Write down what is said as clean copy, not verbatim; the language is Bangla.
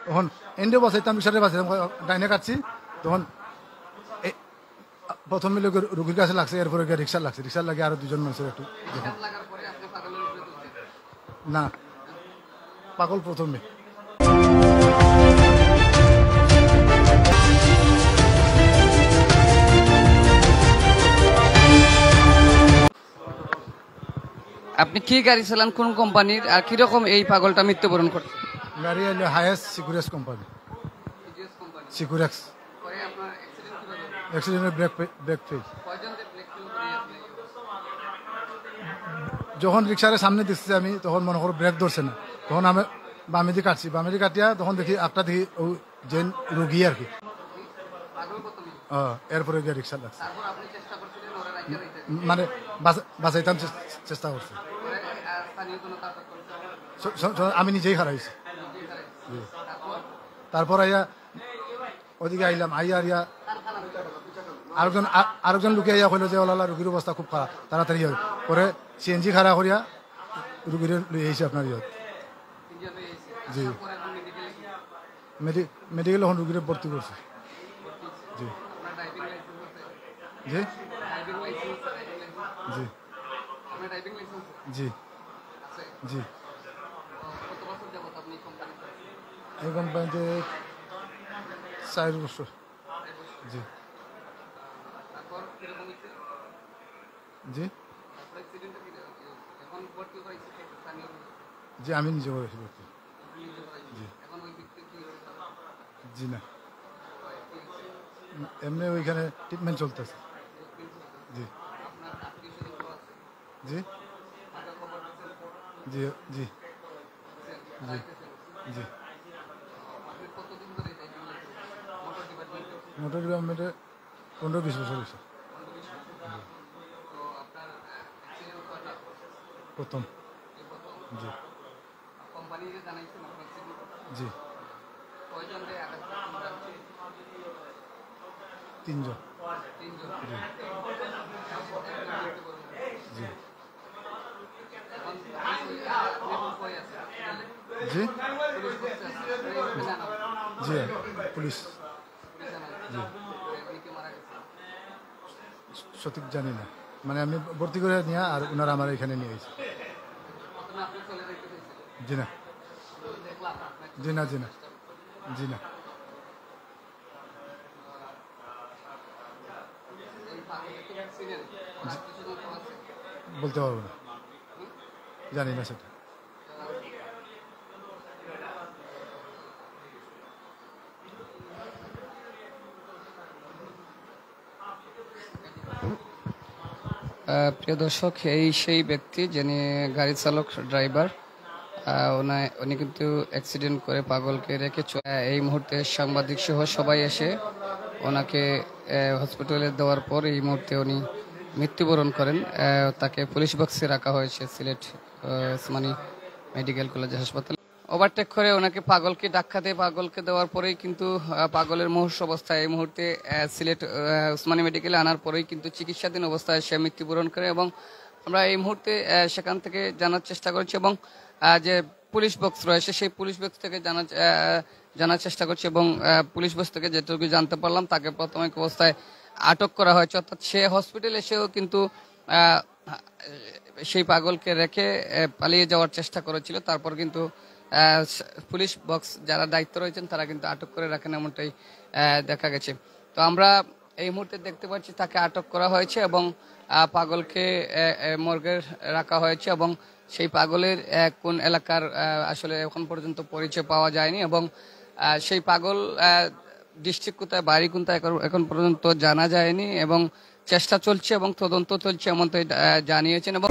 তখন এন্ডে বাঁচাইতাম রিক্সাতে বাঁচাইতাম ডাইনে কাটছি তখন প্রথমে লোক রুগীর কাছে লাগছে এরপরে গিয়ে রিক্সা লাগছে রিক্সার লাগে আরো দুজন মানুষের একটু না পাগল প্রথমে। আপনি কি গাড়ি চালান, কোন কোম্পানির, আর কিরকম এই পাগলটা মৃত্যুবরণ করছে? গাড়ি হলো হায়েস্ট সিকুরেক্স কোম্পানি, সিকুরেক্স। অ্যাক্সিডেন্টের ব্রেক ফেল। যখন রিক্সার সামনে দিচ্ছি আমি তখন মনে করো ব্রেক ধরছে না, তখন আমি বামেদি কাটছি, বামেদি কাটিয়া তখন দেখি একটা দেখি ও যে রুগী আর কি, এরপরে গিয়ে রিক্সা লাগছে, মানে বাঁচাইতাম চেষ্টা করছি, আমি নিজেই হারাইছি। তারপর আইয়া ওদিকে আইলাম, আইয়া আরেকজন লোকে আইয়া কইল যে ওলালা রুগীর অবস্থা খুব খারাপ, তাড়াতাড়ি হয় পরে সিএনজি খাড়া করিয়া রুগীর লই আইছে আপনার ইয়ত। জি মেডিকেল এখন রুগীরে ভর্তি করছে। জি জি জি জি জি এই কোম্পানিতে 4 বছর। জি জি জি আমি নিজে করেছি ভর্তি। জি জি না এমনি ওইখানে ট্রিটমেন্ট চলতেছে। জি জি জি জি জি জি মোটর ডিপার্টমেন্টে 15-20 বছর হয়েছে। প্রথম। জি জি 3 জন। জি জি জি পুলিশ। জি সঠিক জানি না, মানে আমি ভর্তি করে নিয়ে আর ওনারা আমার এখানে নিয়ে গেছে। জি না জি না জি না জি না বলতে পারবো না, জানি না সেটা। প্রিয় দর্শক, এই সেই ব্যক্তি যিনি গাড়ি চালক ড্রাইভার, উনি কিন্তু অ্যাক্সিডেন্ট করে পাগলকে রেখে এই মুহূর্তে সাংবাদিক সহ সবাই এসে ওনাকে হসপিটালে দেওয়ার পর এই মুহূর্তে উনি মৃত্যুবরণ করেন। তাকে পুলিশ বক্সে রাখা হয়েছে সিলেট ওসমানী মেডিকেল কলেজ হাসপাতালে। ওভারটেক করে ওনাকে পাগলকে ধাক্কা দিয়ে পাগলকে দেওয়ার পরেই কিন্তু পাগলের মুহূর্ত অবস্থায় এই মুহূর্তে সিলেট ওসমানী মেডিকেলে আনার পরেই কিন্তু চিকিৎসাধীন অবস্থায় সে মৃত্যুবরণ করে। এবং আমরা এই মুহূর্তে সেখান থেকে জানার চেষ্টা করছি এবং যে পুলিশ বক্স রয়েছে সেই পুলিশ বক্স থেকে জানার চেষ্টা করছি এবং পুলিশ বক্স থেকে যেটুকু জানতে পারলাম তাকে প্রাথমিক অবস্থায় আটক করা হয়েছে, অর্থাৎ সে হসপিটালে এসেও কিন্তু সেই পাগলকে রেখে পালিয়ে যাওয়ার চেষ্টা করেছিল। তারপর কিন্তু পুলিশ বক্স যারা দায়িত্ব রয়েছেন তারা কিন্তু আটক করে রাখেন, এমনটাই দেখা গেছে। তো আমরা এই মুহূর্তে দেখতে পাচ্ছি তাকে আটক করা হয়েছে এবং পাগলকে মর্গে রাখা হয়েছে এবং সেই পাগলের কোন এলাকার আসলে এখন পর্যন্ত পরিচয় পাওয়া যায়নি এবং সেই পাগল ডিস্ট্রিক্ট কোথায় বাড়ি কোথায় এখন পর্যন্ত জানা যায়নি এবং চেষ্টা চলছে এবং তদন্ত চলছে এমনটাই জানিয়েছেন। এবং